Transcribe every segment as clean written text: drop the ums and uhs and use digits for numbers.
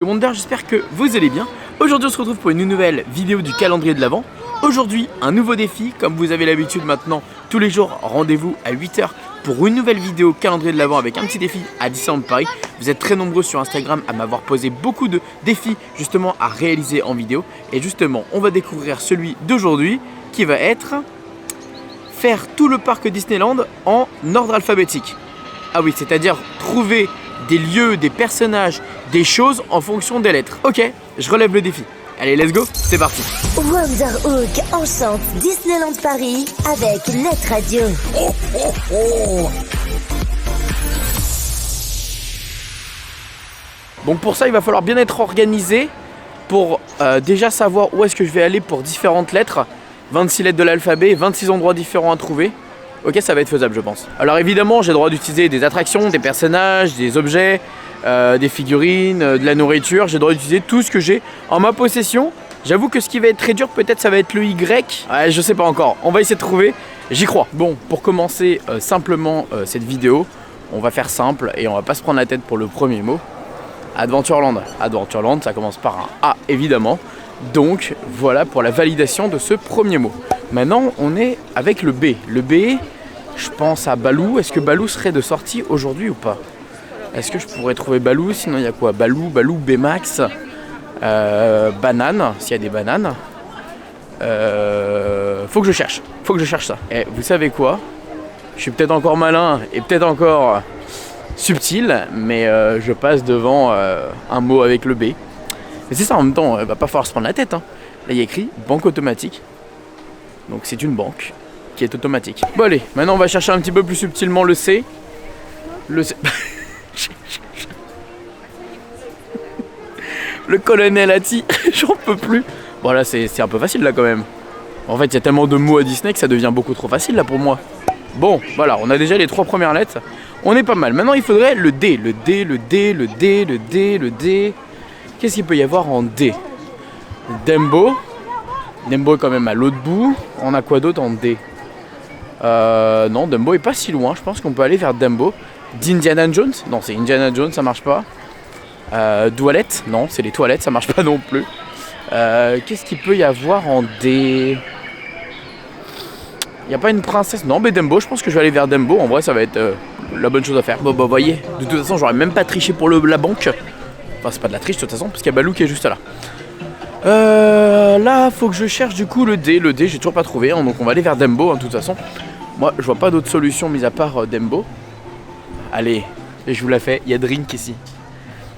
Wonder, j'espère que vous allez bien. Aujourd'hui on se retrouve pour une nouvelle vidéo du calendrier de l'Avent. Aujourd'hui un nouveau défi, comme vous avez l'habitude maintenant, tous les jours rendez-vous à 8 h pour une nouvelle vidéo calendrier de l'Avent avec un petit défi à Disneyland Paris. Vous êtes très nombreux sur Instagram à m'avoir posé beaucoup de défis justement à réaliser en vidéo. Et justement on va découvrir celui d'aujourd'hui qui va être faire tout le parc Disneyland en ordre alphabétique. Ah oui, c'est-à-dire trouver des lieux, des personnages, des choses en fonction des lettres. Ok, je relève le défi. Allez, let's go, c'est parti. Wonderhook enchante Disneyland Paris avec Let's Radio. Oh, oh, oh. Bon, pour ça, il va falloir bien être organisé pour déjà savoir où est-ce que je vais aller pour différentes lettres. 26 lettres de l'alphabet, 26 endroits différents à trouver. Ok, ça va être faisable, je pense. Alors évidemment, j'ai le droit d'utiliser des attractions, des personnages, des objets, des figurines, de la nourriture. J'ai le droit d'utiliser tout ce que j'ai en ma possession. J'avoue que ce qui va être très dur, peut-être ça va être le Y. Ouais, je sais pas encore. On va essayer de trouver. J'y crois. Bon, pour commencer simplement cette vidéo, on va faire simple et on va pas se prendre la tête pour le premier mot. Adventureland. Adventureland, ça commence par un A, évidemment. Donc voilà pour la validation de ce premier mot. Maintenant on est avec le B. Le B, je pense à Baloo. Est-ce que Baloo serait de sortie aujourd'hui ou pas? Est-ce que je pourrais trouver Baloo? Sinon il y a quoi? Baloo, Baymax, banane, s'il y a des bananes. Faut que je cherche ça. Et vous savez quoi? Je suis peut-être encore malin et peut-être encore subtil, mais je passe devant un mot avec le B. Mais c'est ça, en même temps, il va pas falloir se prendre la tête. Hein. Là, il y a écrit banque automatique. Donc c'est une banque qui est automatique. Bon allez, maintenant on va chercher un petit peu plus subtilement le C. Le C. Le colonel Hattie, j'en peux plus. Bon là, c'est un peu facile là quand même. En fait, il y a tellement de mots à Disney que ça devient beaucoup trop facile là pour moi. Bon, voilà, on a déjà les 3 premières lettres. On est pas mal. Maintenant, il faudrait le D. Le D, le D, le D, le D, le D. Qu'est-ce qu'il peut y avoir en D? Dumbo. Dumbo est quand même à l'autre bout. On a quoi d'autre en D? Non, Dumbo est pas si loin. Je pense qu'on peut aller vers Dumbo. D'Indiana Jones? Non, c'est Indiana Jones, ça marche pas. Toilettes? Non, c'est les toilettes, ça marche pas non plus. Qu'est-ce qu'il peut y avoir en D? Il n'y a pas une princesse? Non, mais Dumbo, je pense que je vais aller vers Dumbo. En vrai, ça va être la bonne chose à faire. Bon, bah, voyez, de toute façon, j'aurais même pas triché pour la banque. Enfin, c'est pas de la triche de toute façon, parce qu'il y a Baloo qui est juste là. Là, faut que je cherche du coup le D. Le D, j'ai toujours pas trouvé, hein, donc on va aller vers Dumbo, hein, de toute façon. Moi, je vois pas d'autre solution mis à part Dumbo. Allez, et je vous la fais, il y a Drink ici.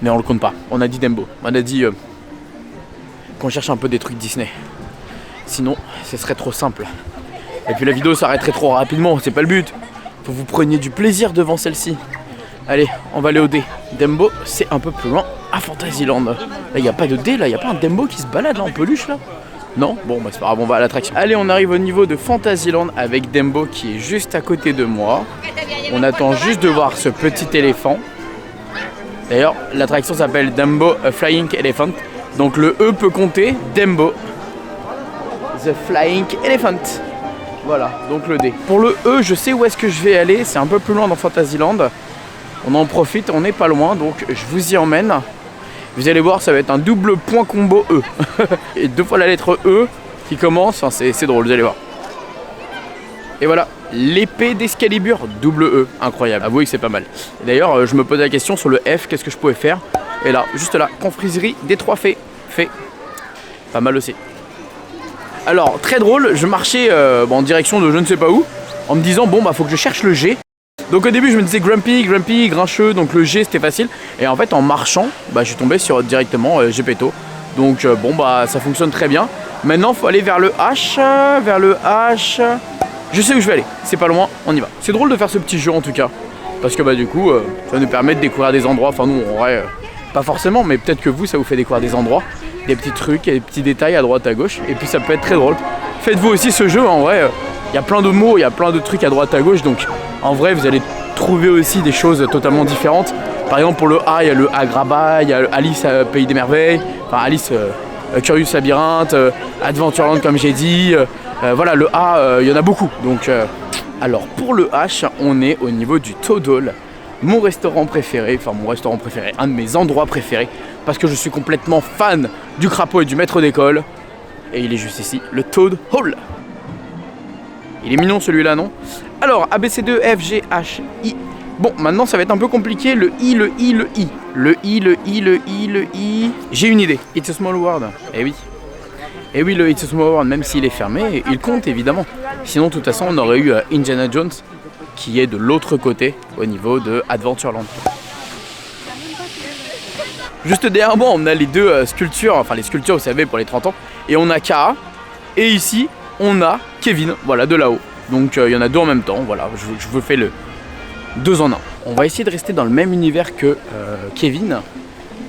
Mais on le compte pas, on a dit Dumbo. On a dit qu'on cherche un peu des trucs Disney. Sinon, ce serait trop simple. Et puis la vidéo s'arrêterait trop rapidement, c'est pas le but. Faut que vous preniez du plaisir devant celle-ci. Allez, on va aller au D. Dumbo, c'est un peu plus loin à Fantasyland. Là, il n'y a pas de D, là, il n'y a pas un Dumbo qui se balade là en peluche là? Non? Bon, bah c'est pas grave, on va à l'attraction. Allez, on arrive au niveau de Fantasyland avec Dumbo qui est juste à côté de moi. On attend juste de voir ce petit éléphant. D'ailleurs, l'attraction s'appelle Dumbo a Flying Elephant. Donc le E peut compter, Dumbo. The Flying Elephant. Voilà, donc le D. Pour le E, je sais où est-ce que je vais aller. C'est un peu plus loin dans Fantasyland. On en profite, on n'est pas loin, donc je vous y emmène. Vous allez voir, ça va être un double point combo E. Et 2 fois la lettre E qui commence, enfin, c'est drôle, vous allez voir. Et voilà, l'épée d'Excalibur, double E, incroyable, avouez que c'est pas mal. D'ailleurs, je me posais la question sur le F, qu'est-ce que je pouvais faire? Et là, juste là, confiserie des 3 fées. Fait. Pas mal aussi. Alors, très drôle, je marchais en direction de je ne sais pas où, en me disant, bon, bah, faut que je cherche le G. Donc au début je me disais Grumpy, Grincheux, donc le G c'était facile. Et en fait en marchant, bah, je suis tombé sur directement Gepetto. Donc bon bah ça fonctionne très bien. Maintenant faut aller vers le H, Je sais où je vais aller, c'est pas loin, on y va. C'est drôle de faire ce petit jeu en tout cas. Parce que bah du coup ça nous permet de découvrir des endroits. Enfin nous en vrai pas forcément, mais peut-être que vous ça vous fait découvrir des endroits, des petits trucs, des petits détails à droite à gauche. Et puis ça peut être très drôle. Faites-vous aussi ce jeu en vrai. Il y a plein de mots, il y a plein de trucs à droite à gauche, donc en vrai vous allez trouver aussi des choses totalement différentes. Par exemple pour le A, il y a le Agrabah, il y a Alice Pays des Merveilles, enfin Alice Curious Labyrinthe, Adventureland comme j'ai dit. Voilà, le A, il y en a beaucoup. Donc, alors pour le H, on est au niveau du Toad Hall, mon restaurant préféré, un de mes endroits préférés, parce que je suis complètement fan du crapaud et du maître d'école. Et il est juste ici, le Toad Hall. Il est mignon celui-là, non? Alors, ABC2, F, G, H, I. Bon, maintenant ça va être un peu compliqué, le I, le I, le I. Le I, le I, le I, le I. J'ai une idée, It's a Small World. Eh oui. Et oui, le It's a Small World, même s'il est fermé, il compte évidemment. Sinon, de toute façon, on aurait eu Indiana Jones, qui est de l'autre côté, au niveau de Adventureland. Juste derrière moi, on a les deux sculptures, enfin les sculptures, vous savez, pour les 30 ans. Et on a Kara, et ici, on a Kevin, voilà, de là-haut. Donc, il y en a deux en même temps, voilà, je vous fais le 2 en 1. On va essayer de rester dans le même univers que Kevin.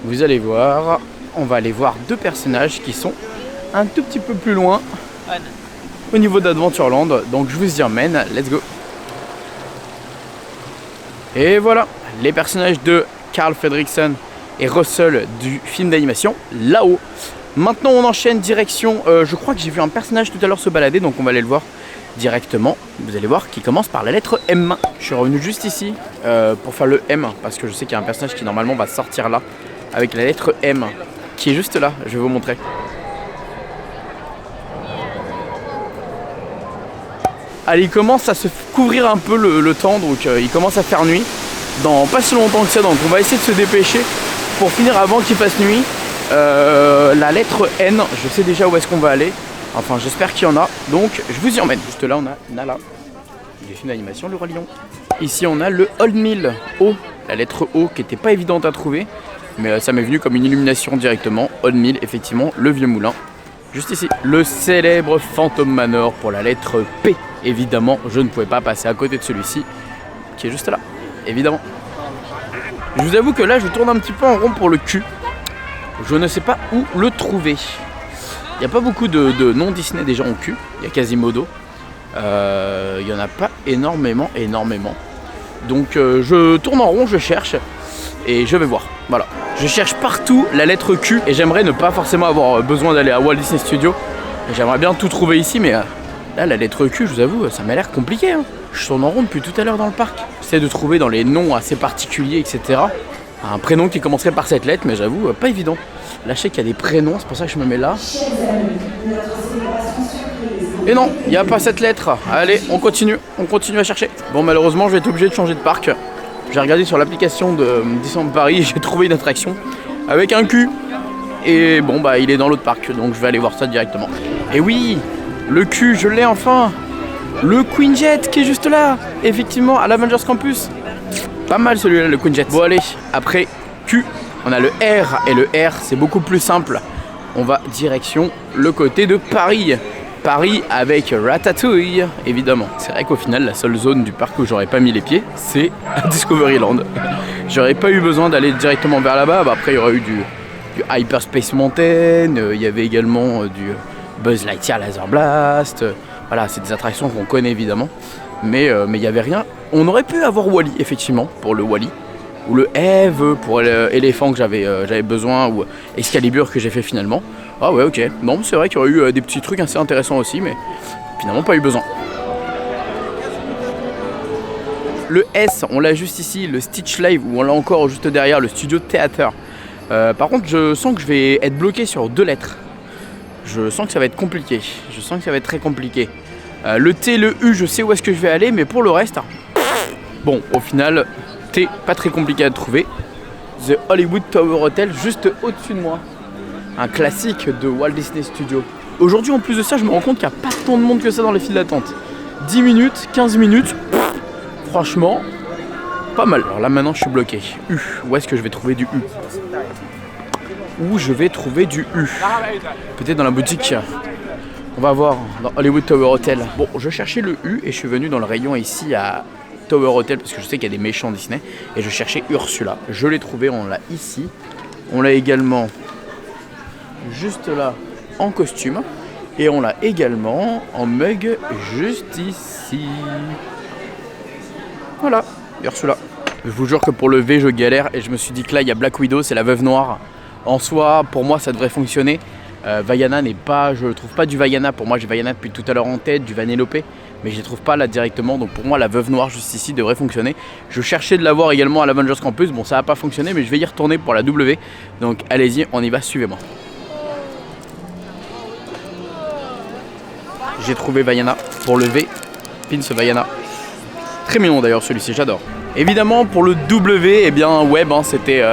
Vous allez voir, on va aller voir deux personnages qui sont un tout petit peu plus loin au niveau d'Adventureland. Donc je vous y emmène, let's go. Et voilà, les personnages de Carl Fredricksen et Russell du film d'animation là-haut. Maintenant on enchaîne direction, je crois que j'ai vu un personnage tout à l'heure se balader, donc on va aller le voir directement. Vous allez voir qui commence par la lettre M. Je suis revenu juste ici pour faire le M, parce que je sais qu'il y a un personnage qui normalement va sortir là avec la lettre M, qui est juste là, je vais vous montrer. Allez, il commence à se couvrir un peu le temps, donc il commence à faire nuit dans pas si longtemps que ça, donc on va essayer de se dépêcher pour finir avant qu'il fasse nuit. La lettre N, je sais déjà où est-ce qu'on va aller, enfin j'espère qu'il y en a, donc je vous y emmène. Juste là on a Nala, des films d'animation, le Roi Lion. Ici on a le Old Mill, O, la lettre O qui n'était pas évidente à trouver, mais ça m'est venu comme une illumination directement. Old Mill, effectivement, le vieux moulin. Juste ici, le célèbre Phantom Manor pour la lettre P. Évidemment, je ne pouvais pas passer à côté de celui-ci, qui est juste là, évidemment. Je vous avoue que là, je tourne un petit peu en rond pour le cul. Je ne sais pas où le trouver. Il n'y a pas beaucoup de noms Disney déjà en cul. Il y a Quasimodo. Il n'y en a pas énormément. Donc je tourne en rond, je cherche et je vais voir. Voilà. Je cherche partout la lettre Q et j'aimerais ne pas forcément avoir besoin d'aller à Walt Disney Studios. J'aimerais bien tout trouver ici, mais là, la lettre Q, je vous avoue, ça m'a l'air compliqué. Hein. Je tourne en rond depuis tout à l'heure dans le parc. J'essaie de trouver dans les noms assez particuliers, etc. Un prénom qui commencerait par cette lettre, mais j'avoue, pas évident. Là, je sais qu'il y a des prénoms, c'est pour ça que je me mets là. Et non, il n'y a pas cette lettre. Allez, on continue à chercher. Bon, malheureusement, je vais être obligé de changer de parc. J'ai regardé sur l'application de Disneyland Paris et j'ai trouvé une attraction avec un Q. Et bon, bah, il est dans l'autre parc, donc je vais aller voir ça directement. Et oui, le Q, je l'ai enfin. Le Quinjet qui est juste là, effectivement, à l'Avengers Campus. Pas mal celui-là, le Quinjet. Bon, allez, après Q, on a le R. Et le R, c'est beaucoup plus simple. On va direction le côté de Paris. Paris avec Ratatouille, évidemment. C'est vrai qu'au final, la seule zone du parc où j'aurais pas mis les pieds, c'est à Discoveryland. J'aurais pas eu besoin d'aller directement vers là-bas. Bah, après, il y aurait eu du Hyperspace Mountain, il y avait également du Buzz Lightyear Laser Blast. Voilà, c'est des attractions qu'on connaît évidemment. Mais il n'y avait rien. On aurait pu avoir Wall-E, effectivement, pour le Wall-E. Ou le Eve pour l'éléphant que j'avais besoin, ou Excalibur que j'ai fait finalement. Ah ouais, ok. Non, c'est vrai qu'il y aurait eu des petits trucs assez intéressants aussi, mais finalement pas eu besoin. Le S, on l'a juste ici, le Stitch Live, ou on l'a encore juste derrière, le Studio Theater. Par contre, je sens que je vais être bloqué sur 2 lettres. Je sens que ça va être compliqué. Je sens que ça va être très compliqué. Le T, le U, je sais où est-ce que je vais aller, mais pour le reste... Bon, au final... T, pas très compliqué à trouver. The Hollywood Tower Hotel, juste au-dessus de moi. Un classique de Walt Disney Studios. Aujourd'hui, en plus de ça, je me rends compte qu'il n'y a pas tant de monde que ça dans les files d'attente. 10 minutes, 15 minutes, franchement, pas mal. Alors là, maintenant, je suis bloqué. U, où est-ce que je vais trouver du U? Où je vais trouver du U? Peut-être dans la boutique. On va voir, dans Hollywood Tower Hotel. Bon, je cherchais le U et je suis venu dans le rayon ici à... Tower Hotel parce que je sais qu'il y a des méchants Disney et je cherchais Ursula. Je l'ai trouvé, on l'a ici. On l'a également juste là en costume et on l'a également en mug juste ici. Voilà, Ursula. Je vous jure que pour le V je galère et je me suis dit que là il y a Black Widow, c'est la veuve noire. En soi, pour moi ça devrait fonctionner. Vaiana n'est pas, je trouve pas du Vaiana. Pour moi, j'ai Vaiana depuis tout à l'heure en tête, du Vanellope, mais je les trouve pas là directement. Donc pour moi, la veuve noire juste ici devrait fonctionner. Je cherchais de l'avoir également à l'Avengers Campus. Bon, ça n'a pas fonctionné, mais je vais y retourner pour la W. Donc allez-y, on y va, suivez-moi. J'ai trouvé Vaiana pour le V. Pins Vaiana. Très mignon d'ailleurs celui-ci, j'adore. Évidemment pour le W, eh bien Web, hein, c'était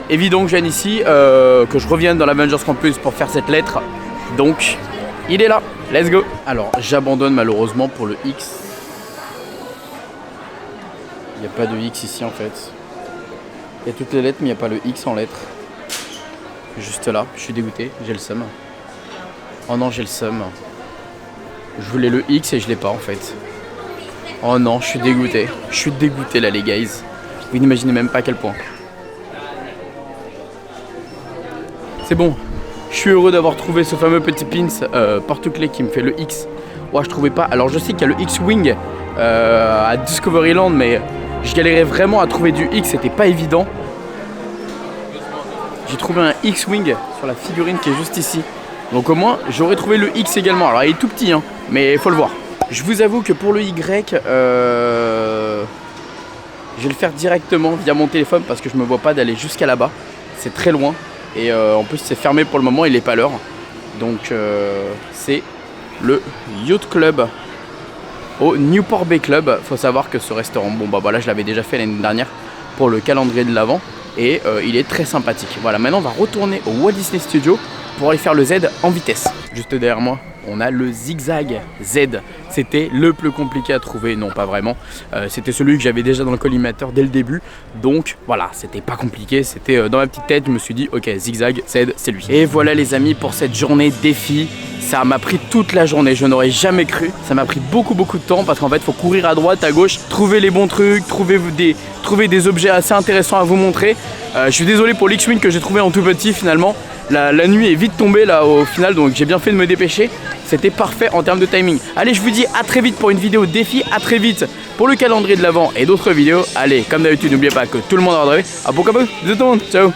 évident que je vienne ici, que je revienne dans l'Avengers Campus pour faire cette lettre. Donc il est là, let's go. Alors j'abandonne malheureusement pour le X. Il n'y a pas de X ici en fait. Il y a toutes les lettres mais il n'y a pas le X en lettres. Juste là, je suis dégoûté, j'ai le seum. Oh non, j'ai le seum. Je voulais le X et je l'ai pas en fait. Oh non, je suis dégoûté. Je suis dégoûté là les guys. Vous n'imaginez même pas à quel point. C'est bon. Je suis heureux d'avoir trouvé ce fameux petit pins porte-clés qui me fait le X. Ouais, je trouvais pas. Alors je sais qu'il y a le X-Wing à Discoveryland, mais je galérais vraiment à trouver du X, c'était pas évident. J'ai trouvé un X-Wing sur la figurine qui est juste ici. Donc au moins j'aurais trouvé le X également. Alors il est tout petit hein, mais il faut le voir. Je vous avoue que pour le Y, je vais le faire directement via mon téléphone parce que je me vois pas d'aller jusqu'à là-bas. C'est très loin et en plus c'est fermé pour le moment, il est pas l'heure. Donc c'est le Yacht Club au Newport Bay Club. Faut savoir que ce restaurant, bon bah voilà, je l'avais déjà fait l'année dernière pour le calendrier de l'Avent et il est très sympathique. Voilà, maintenant on va retourner au Walt Disney Studio pour aller faire le Z en vitesse. Juste derrière moi, on a le Zigzag Z. C'était le plus compliqué à trouver, non pas vraiment. C'était celui que j'avais déjà dans le collimateur dès le début. Donc voilà, c'était pas compliqué. C'était dans ma petite tête, je me suis dit ok, Zigzag Z, c'est lui. Et voilà les amis pour cette journée défi. Ça m'a pris toute la journée, je n'aurais jamais cru. Ça m'a pris beaucoup de temps parce qu'en fait, il faut courir à droite, à gauche, trouver les bons trucs, trouver des objets assez intéressants à vous montrer. Je suis désolé pour l'X-Wing que j'ai trouvé en tout petit finalement. La nuit est vite tombée là au final, donc j'ai bien fait de me dépêcher. C'était parfait en termes de timing. Allez, je vous dis à très vite pour une vidéo défi, à très vite pour le calendrier de l'Avent et d'autres vidéos. Allez, comme d'habitude, n'oubliez pas que tout le monde a rêvé. À beaucoup, bisous tout le monde, ciao.